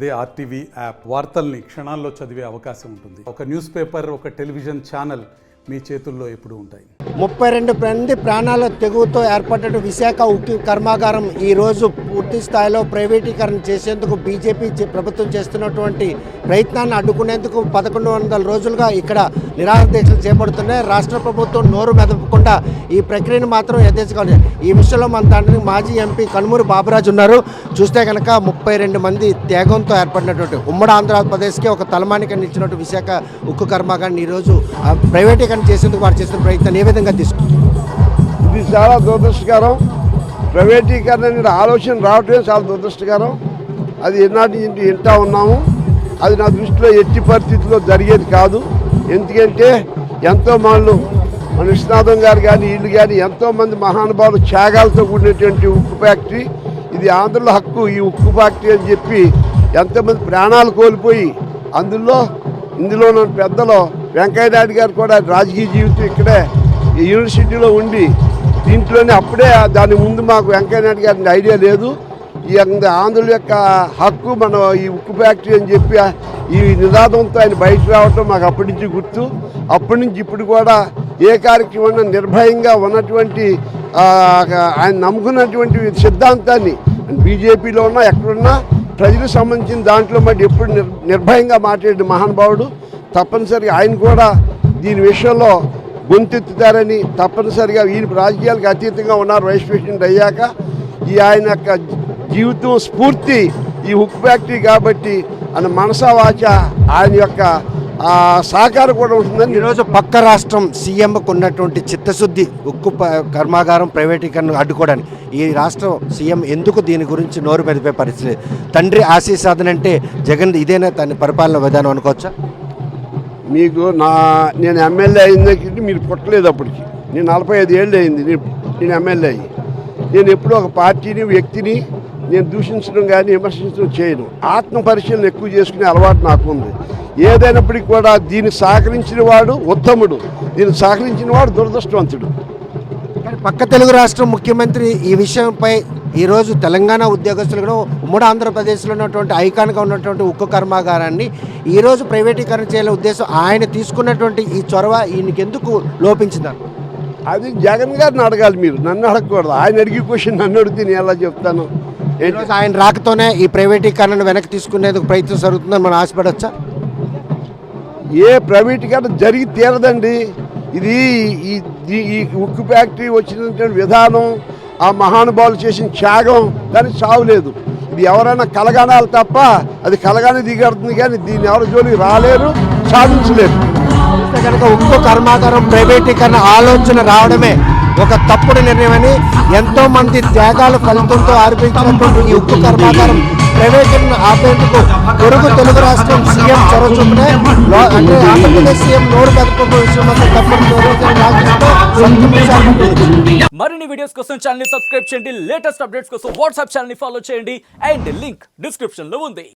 అదే RTV app వార్తల్ని క్షణాల్లో చదివే అవకాశం ఉంటుంది. ఒక న్యూస్ పేపర్, ఒక టెలివిజన్ ఛానల్ మీ చేతుల్లో ఎప్పుడూ ఉంటాయి. 32 మంది ప్రాణాల తెగువతో ఏర్పడ్డ విశాఖ ఉక్కు కర్మాగారం ఈరోజు పూర్తి స్థాయిలో ప్రైవేటీకరణ చేసేందుకు బీజేపీ ప్రభుత్వం చేస్తున్నటువంటి ప్రయత్నాన్ని అడ్డుకునేందుకు 1100 రోజులుగా ఇక్కడ నిరాహార దీక్షలు చేపడుతున్నాయి. రాష్ట్ర ప్రభుత్వం నోరు మెదపకుండా ఈ ప్రక్రియను మాత్రం యథేచ్ఛగా ఉంది. ఈ విషయంలో మన దాంట్లో మాజీ ఎంపీ కనుమూరి బాబురాజు ఉన్నారు. చూస్తే కనుక 32 మంది త్యాగంతో ఏర్పడినటువంటి ఉమ్మడి ఆంధ్రప్రదేశ్కి ఒక తలమానికని ఇచ్చినట్టు విశాఖ ఉక్కు కర్మాగారాన్ని ఈరోజు ప్రైవేటీకరణ చేసేందుకు వారు చేస్తున్న ప్రయత్నం ఏ విధంగా తీసుకుంటారు? ఇది చాలా దురదృష్టకరం. ప్రైవేటీకరణ అనే ఆలోచన రావటమే చాలా దురదృష్టకరం. అది ఎన్నాటి నుంచి వింటా ఉన్నాము. అది నా దృష్టిలో ఎట్టి పరిస్థితుల్లో జరిగేది కాదు. ఎందుకంటే ఎంతోమంది మన విశ్వనాథం గారు కానీ వీళ్ళు కానీ ఎంతోమంది మహానుభావులు త్యాగాలతో కూడినటువంటి ఉక్కు ఫ్యాక్టరీ. ఇది ఆంధ్రలో హక్కు ఈ ఉక్కు ఫ్యాక్టరీ అని చెప్పి ఎంతోమంది ప్రాణాలు కోల్పోయి ఇందులో పెద్దలు వెంకయ్య నాయుడు గారు కూడా రాజకీయ జీవితం ఇక్కడే యూనివర్సిటీలో ఉండి దీంట్లోనే అప్పుడే దాని ముందు మాకు వెంకయ్య నాయుడు గారికి ఐడియా లేదు. ఈ ఆంధ్రుల యొక్క హక్కు మన ఈ ఉక్కు ఫ్యాక్టరీ అని చెప్పి ఈ నినాదంతో ఆయన బయట రావటం మాకు అప్పటి నుంచి గుర్తు. అప్పటి నుంచి ఇప్పుడు కూడా ఏ కార్యక్రమం నిర్భయంగా ఉన్నటువంటి ఆయన నమ్ముకున్నటువంటి సిద్ధాంతాన్ని బీజేపీలో ఉన్నా ఎక్కడున్నా ప్రజలకు సంబంధించిన దాంట్లో మరి ఎప్పుడు నిర్భయంగా మాట్లాడే మహానుభావుడు. తప్పనిసరిగా ఆయన కూడా దీని విషయంలో గొంతెత్తుతారని తప్పనిసరిగా ఈయన రాజకీయాలకు అతీతంగా ఉన్నారు. వైస్ ప్రెసిడెంట్ అయ్యాక ఈ ఆయన యొక్క జీవితం స్ఫూర్తి ఈ ఉక్కు ఫ్యాక్టరీ కాబట్టి ఆయన మనసా వాచ ఆయన యొక్క సహకారం కూడా ఉంటుందని. ఈరోజు పక్క రాష్ట్రం సీఎంకు ఉన్నటువంటి చిత్తశుద్ధి ఉక్కు కర్మాగారం ప్రైవేటీకరణ అడ్డుకోవడానికి ఈ రాష్ట్రం సీఎం ఎందుకు దీని గురించి నోరు మెదిపే పరిస్థితి? తండ్రి ఆశీస్సాధన అంటే జగన్ ఇదేనా తన పరిపాలన విధానం అనుకోవచ్చా? మీకు నేను ఎమ్మెల్యే అయింది మీరు పుట్టలేదు. అప్పటికి నేను 45 ఏళ్ళు అయింది నేను ఎమ్మెల్యే అయ్యి. నేను ఎప్పుడూ ఒక పార్టీని వ్యక్తిని నేను దూషించడం కానీ విమర్శించడం చేయను. ఆత్మ పరిశీలన ఎక్కువ చేసుకునే అలవాటు నాకు ఉంది. ఏదైనప్పటికీ కూడా దీన్ని సహకరించిన వాడు ఉత్తముడు, దీన్ని సహకరించిన వాడు దురదృష్టవంతుడు. కానీ పక్క తెలుగు రాష్ట్రం ముఖ్యమంత్రి ఈ విషయంపై ఈరోజు తెలంగాణ ఉద్యోగస్తులు ఉమ్మడి ఆంధ్రప్రదేశ్లో ఉన్నటువంటి ఐకాన్గా ఉన్నటువంటి ఉక్కు కర్మాగారాన్ని ఈరోజు ప్రైవేటీకరణ చేయాలనే ఉద్దేశం ఆయన తీసుకున్నటువంటి ఈ చొరవ ఈయనకి ఎందుకు లోపించిందా? అది జగన్ గారిని అడగాలి, మీరు నన్ను అడగకూడదు. ఆయన అడిగే క్వశ్చన్ నన్ను అడిగితే నేను ఎలా చెప్తాను? ఈరోజు ఆయన రాకతోనే ఈ ప్రైవేటీకరణను వెనక్కి తీసుకునేందుకు ప్రయత్నం జరుగుతుందని మనం ఆశపడవచ్చా? ఏ ప్రైవేటీకరణ జరిగి తీరదండి. ఇది ఈ ఉక్కు ఫ్యాక్టరీ వచ్చినటువంటి విధానం, ఆ మహానుభావులు చేసిన త్యాగం దానికి చావులేదు. ఇది ఎవరైనా కలగానాలి తప్ప అది కలగానే దిగడుతుంది, కానీ దీన్ని ఎవరు జోలికి రాలేరు, సాధించలేరు. కనుక ఉక్కు కర్మాగారం ప్రైవేటీకరణ ఆలోచన రావడమే ఒక తప్పుడు నిర్ణయమని ఎంతో మంది త్యాగాల ఫలితంతో ఆరంభించినటువంటి ఈ ఉక్కు కర్మాగారం ప్రైవేటీకరణ ఆపేందుకు పొరుగు తెలుగు రాష్ట్రం సీఎం చొరవ చూపునే అంటే ఆంధ్రప్రదేశ్ సీఎం నోరు మెదపడం విషయం మరిన్ని వీడియోస్ కోసం ఛానల్ ని సబ్స్క్రైబ్ చేయండి. లేటెస్ట్ అప్డేట్స్ కోసం వాట్సాప్ ఛానల్ ని ఫాలో చేయండి. అండ్ లింక్ డిస్క్రిప్షన్ లో ఉంది.